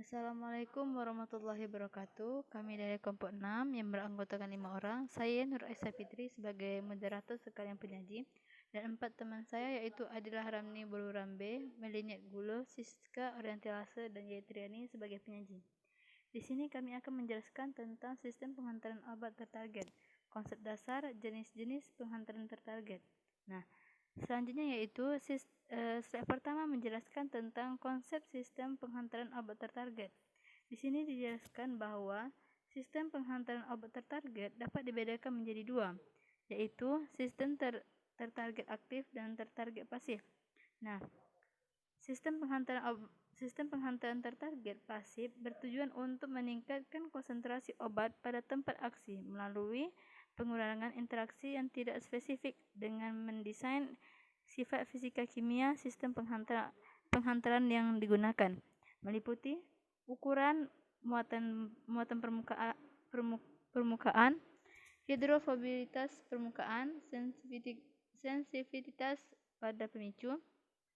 Assalamualaikum warahmatullahi wabarakatuh. Kami dari kelompok 6 yang beranggotakan 5 orang. Saya Nur Aisyah Fitri sebagai moderator sekalian penyaji, dan 4 teman saya yaitu Adilah Ramni Bulurambe, Meliniat Gulo, Siska Orientalase, dan Yaitriani sebagai penyaji. Di sini kami akan menjelaskan tentang sistem penghantaran obat tertarget, konsep dasar, jenis-jenis penghantaran tertarget. Nah, selanjutnya yaitu slide pertama menjelaskan tentang konsep sistem penghantaran obat tertarget. Di sini dijelaskan bahwa sistem penghantaran obat tertarget dapat dibedakan menjadi dua, yaitu sistem tertarget aktif dan tertarget pasif. Nah, sistem penghantaran tertarget pasif bertujuan untuk meningkatkan konsentrasi obat pada tempat aksi melalui pengurangan interaksi yang tidak spesifik dengan mendesain sifat fisika kimia sistem penghantaran yang digunakan, meliputi ukuran muatan permukaan, hidrofobilitas permukaan, sensitivitas pada pemicu,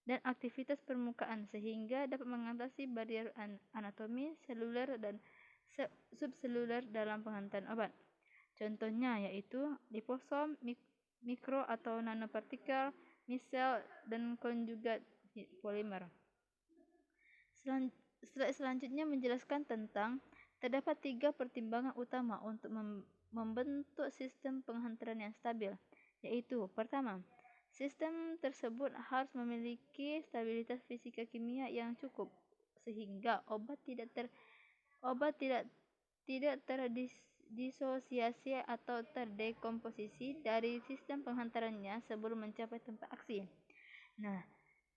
dan aktivitas permukaan sehingga dapat mengatasi barrier anatomi, seluler, dan subseluler dalam penghantaran obat. Contohnya yaitu liposom, mikro atau nanopartikel, misel, dan konjugat polimer. Slide selanjutnya menjelaskan tentang terdapat 3 pertimbangan utama untuk membentuk sistem penghantaran yang stabil, yaitu pertama, sistem tersebut harus memiliki stabilitas fisika kimia yang cukup sehingga obat tidak terdisosiasi atau terdekomposisi dari sistem penghantarannya sebelum mencapai tempat aksi. Nah,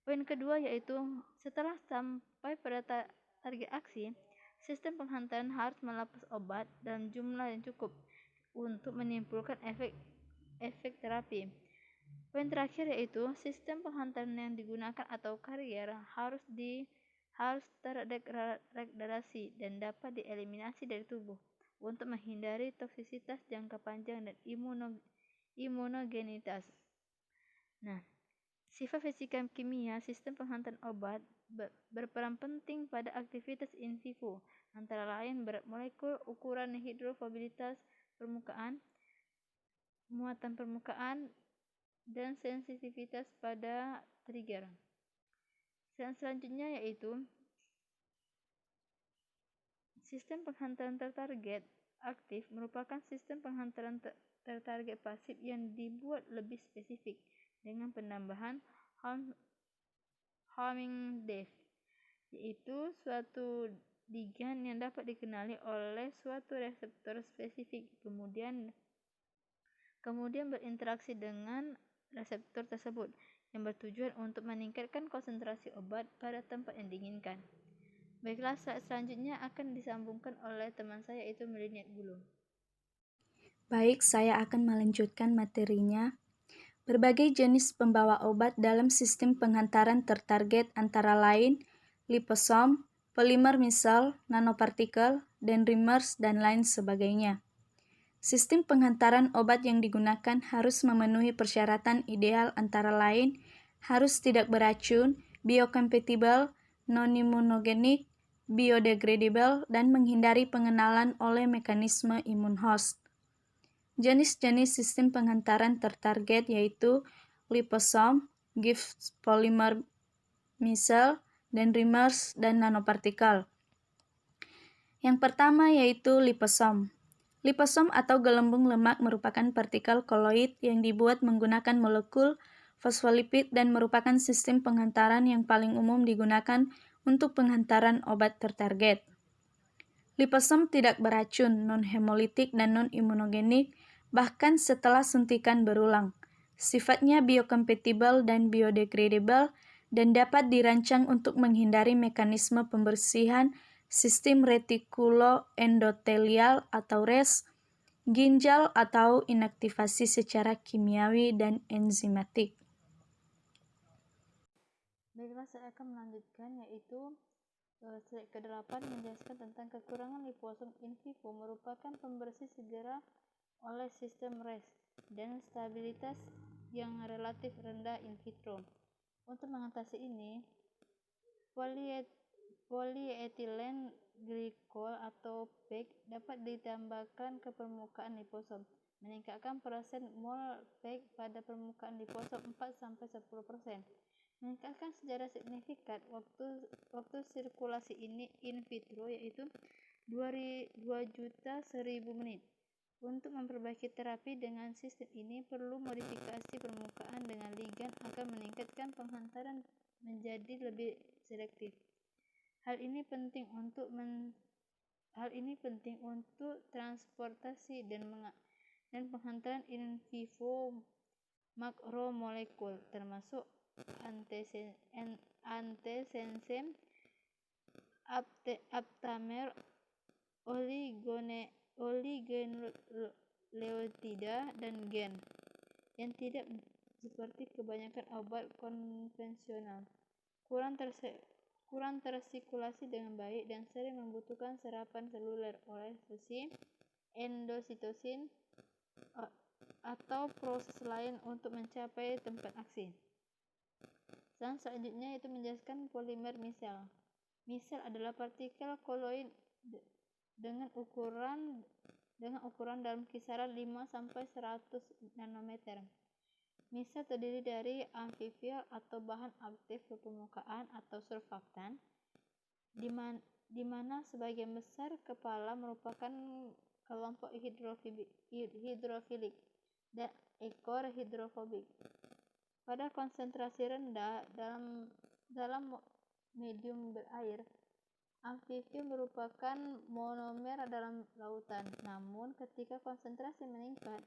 poin kedua yaitu setelah sampai pada target aksi, sistem penghantaran harus melepas obat dalam jumlah yang cukup untuk menimbulkan efek terapi. Poin terakhir yaitu sistem penghantaran yang digunakan atau karier harus terdegradasi dan dapat dieliminasi dari tubuh untuk menghindari toksisitas jangka panjang dan imunogenitas. Nah, sifat fisika kimia sistem penghantaran obat berperan penting pada aktivitas in vivo, antara lain berat molekul, ukuran hidrofobilitas permukaan, muatan permukaan, dan sensitivitas pada trigger. Selanjutnya yaitu sistem penghantaran tertarget aktif merupakan sistem penghantaran tertarget pasif yang dibuat lebih spesifik dengan penambahan homing depth, yaitu suatu ligand yang dapat dikenali oleh suatu reseptor spesifik kemudian berinteraksi dengan reseptor tersebut yang bertujuan untuk meningkatkan konsentrasi obat pada tempat yang diinginkan. Baiklah, slide selanjutnya akan disambungkan oleh teman saya yaitu Meliniat Gulo. Baik, saya akan melanjutkan materinya. Berbagai jenis pembawa obat dalam sistem penghantaran tertarget antara lain liposom, polimer misel, nanopartikel, dendrimers, dan lain sebagainya. Sistem penghantaran obat yang digunakan harus memenuhi persyaratan ideal antara lain harus tidak beracun, biocompatible, non-immunogenik, biodegradable, dan menghindari pengenalan oleh mekanisme imun host. Jenis-jenis sistem penghantaran tertarget yaitu liposom, GIF polymer misel, dendrimers, dan nanopartikel. Yang pertama yaitu liposom. Liposom atau gelembung lemak merupakan partikel koloid yang dibuat menggunakan molekul fosfolipid dan merupakan sistem penghantaran yang paling umum digunakan untuk penghantaran obat tertarget. Liposom tidak beracun, non-hemolitik, dan non-imunogenik, bahkan setelah suntikan berulang. Sifatnya biocompatible dan biodegradable dan dapat dirancang untuk menghindari mekanisme pembersihan sistem retikuloendotelial atau RES, ginjal atau inaktivasi secara kimiawi dan enzimatik. Baiklah, saya akan melanjutkan yaitu slide ke-8 menjelaskan tentang kekurangan liposom in vivo merupakan pembersih segera oleh sistem RES dan stabilitas yang relatif rendah in vitro. Untuk mengatasi ini, Polyethylene glycol atau PEG dapat ditambahkan ke permukaan liposom, meningkatkan persen mol PEG pada permukaan liposom 4-10%, meningkatkan secara signifikan waktu sirkulasi ini in vitro, yaitu 2.000.000 menit. Untuk memperbaiki terapi dengan sistem ini perlu modifikasi permukaan dengan ligan agar meningkatkan penghantaran menjadi lebih selektif. Hal ini penting untuk transportasi dan penghantaran in vivo makromolekul, termasuk antisense, aptamer, oligonucleotida, dan gen, yang tidak seperti kebanyakan obat konvensional kurang tersirkulasi dengan baik dan sering membutuhkan serapan seluler oleh fungsi endositosin atau proses lain untuk mencapai tempat aksi. Selanjutnya yaitu menjelaskan polimer misel. Misel adalah partikel koloid dengan ukuran dalam kisaran 5-100 nanometer. Misel terdiri dari amfifiol atau bahan aktif permukaan atau surfaktan, di mana sebagian besar kepala merupakan kelompok hidrofilik dan ekor hidrofobik. Pada konsentrasi rendah dalam medium berair, amfifiol merupakan monomer dalam lautan. Namun ketika konsentrasi meningkat,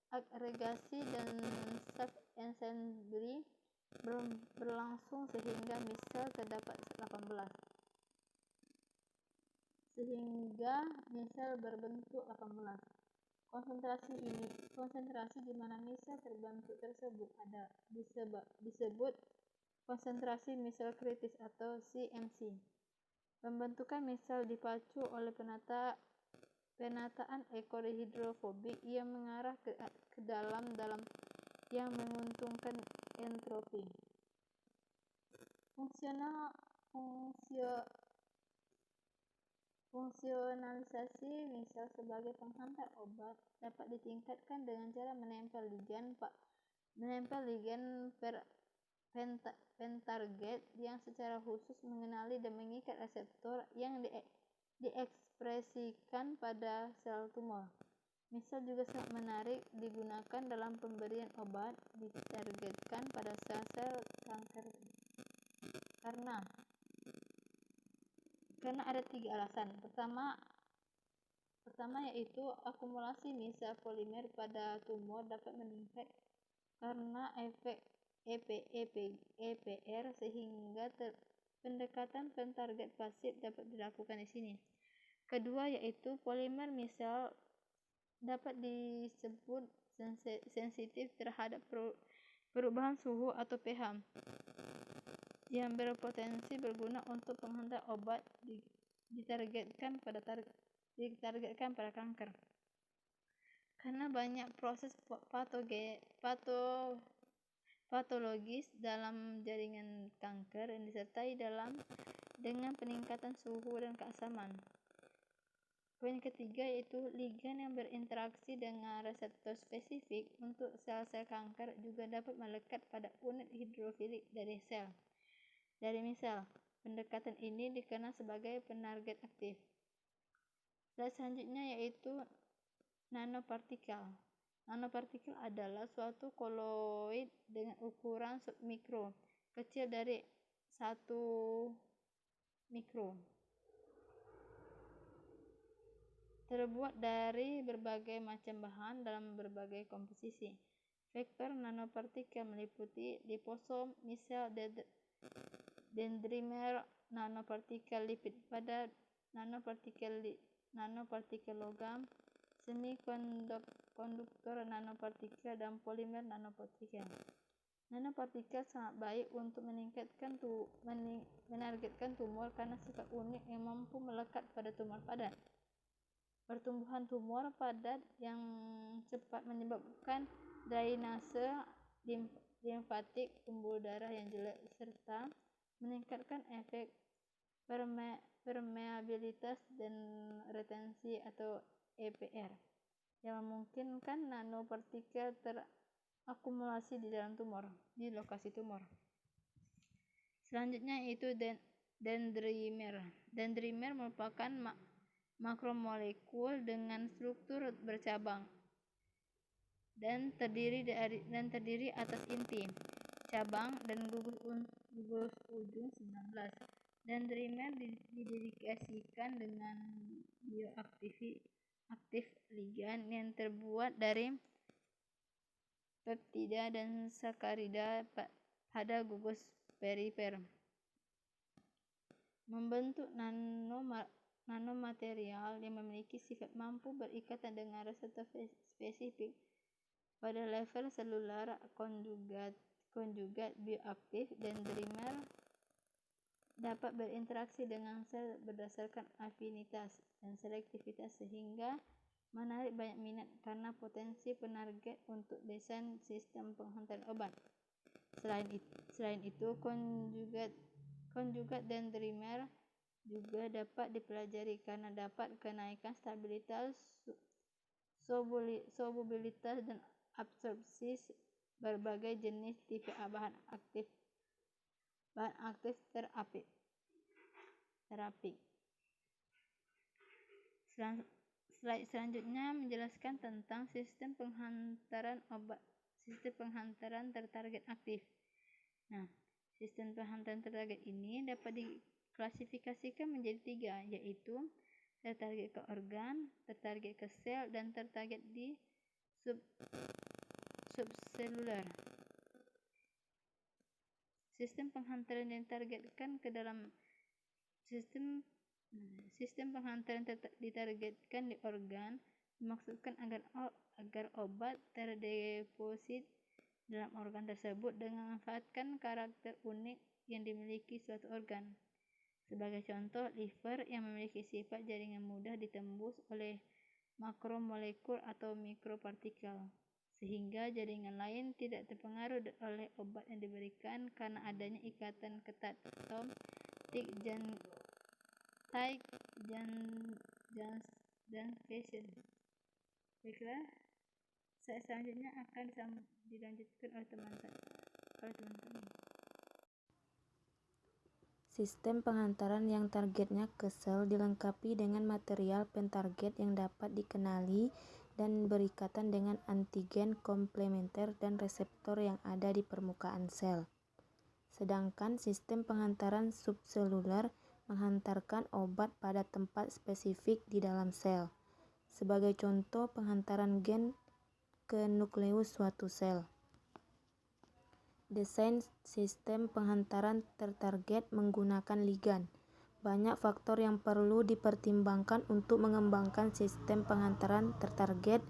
agregasi dan sub-assembly berlangsung sehingga misel terdapat 18. Sehingga misel berbentuk 18. Konsentrasi di mana misel terbentuk tersebut disebut konsentrasi misel kritis atau CMC. Pembentukan misel dipacu oleh penataan ekor hidrofobik yang mengarah ke dalam yang menguntungkan entropi. Fungsionalisasi misel sebagai penghantar obat dapat ditingkatkan dengan cara menempel ligan pentarget yang secara khusus mengenali dan mengikat reseptor yang diekspresikan pada sel tumor. Misel juga sangat menarik digunakan dalam pemberian obat ditargetkan pada sel-sel kanker karena ada 3 alasan. Pertama yaitu akumulasi misel polimer pada tumor dapat meningkat karena efek EPR, sehingga pendekatan pentarget pasif dapat dilakukan di sini. Kedua yaitu polimer misel dapat disebut sensitif terhadap perubahan suhu atau pH yang berpotensi berguna untuk penghantar obat ditargetkan pada kanker. Karena banyak proses patologis dalam jaringan kanker yang disertai dengan peningkatan suhu dan keasaman. Poin ketiga yaitu ligan yang berinteraksi dengan reseptor spesifik untuk sel-sel kanker juga dapat melekat pada unit hidrofilik dari misel. Pendekatan ini dikenal sebagai penarget aktif. Dan selanjutnya yaitu nanopartikel. Nanopartikel adalah suatu koloid dengan ukuran submikro, kecil dari 1 mikro. Terbuat dari berbagai macam bahan dalam berbagai komposisi. Vektor nanopartikel meliputi liposom, misel, dendrimer, nanopartikel lipid padat, nanopartikel logam, semikonduktor nanopartikel, dan polimer nanopartikel. Nanopartikel sangat baik untuk menargetkan tumor karena sifat unik yang mampu melekat pada tumor padat. Pertumbuhan tumor padat yang cepat menyebabkan drainase limfatik, pembuluh darah yang jelek, serta meningkatkan efek permeabilitas dan retensi atau EPR, yang memungkinkan nanopartikel terakumulasi di dalam tumor, di lokasi tumor. Selanjutnya yaitu dendrimer. Dendrimer merupakan makromolekul dengan struktur bercabang dan terdiri atas inti, cabang, dan gugus ujung 19. Dendrimer didedikasikan dengan bioaktif ligan yang terbuat dari peptida dan sakarida pada gugus perifer, membentuk nanomaterial yang memiliki sifat mampu berikatan dengan reseptor spesifik pada level selular konjugat bioaktif. Dendrimer dapat berinteraksi dengan sel berdasarkan afinitas dan selektivitas sehingga menarik banyak minat karena potensi penarget untuk desain sistem penghantaran obat. Selain itu, konjugat dendrimer juga dapat dipelajari karena dapat kenaikan stabilitas, solubilitas, dan absorpsi berbagai jenis tipe bahan aktif terapik. Slide selanjutnya menjelaskan tentang sistem penghantaran obat, sistem penghantaran tertarget aktif. Sistem penghantaran tertarget ini dapat diklasifikasikan menjadi 3, yaitu tertarget ke organ, tertarget ke sel, dan tertarget di subseluler. Sistem penghantaran yang ditargetkan ke dalam sistem penghantaran ditargetkan di organ dimaksudkan agar obat terdeposit dalam organ tersebut dengan memanfaatkan karakter unik yang dimiliki suatu organ. Sebagai contoh, liver yang memiliki sifat jaringan mudah ditembus oleh makromolekul atau mikropartikel, sehingga jaringan lain tidak terpengaruh oleh obat yang diberikan karena adanya ikatan ketat atau tight junction. Baiklah, selanjutnya akan dilanjutkan oleh teman-teman. Sistem penghantaran yang targetnya ke sel dilengkapi dengan material pentarget yang dapat dikenali dan berikatan dengan antigen komplementer dan reseptor yang ada di permukaan sel. Sedangkan sistem penghantaran subseluler menghantarkan obat pada tempat spesifik di dalam sel. Sebagai contoh, penghantaran gen ke nukleus suatu sel. Desain sistem penghantaran tertarget menggunakan ligan. Banyak faktor yang perlu dipertimbangkan untuk mengembangkan sistem penghantaran tertarget,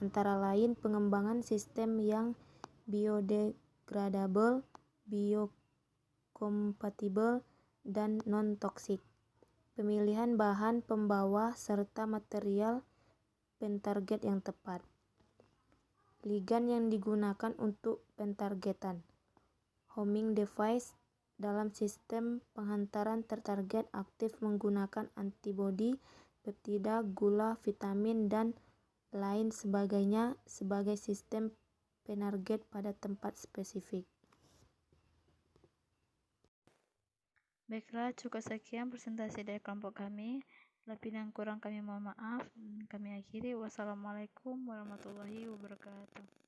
antara lain pengembangan sistem yang biodegradable, biokompatibel, dan non-toksik, pemilihan bahan pembawa, serta material pentarget yang tepat. Ligan yang digunakan untuk pentargetan. Homing device dalam sistem penghantaran tertarget aktif menggunakan antibodi, peptida, gula, vitamin, dan lain sebagainya sebagai sistem penarget pada tempat spesifik. Baiklah, cukup sekian presentasi dari kelompok kami. Lebih dan kurang kami mohon maaf. Kami akhiri. Wassalamualaikum warahmatullahi wabarakatuh.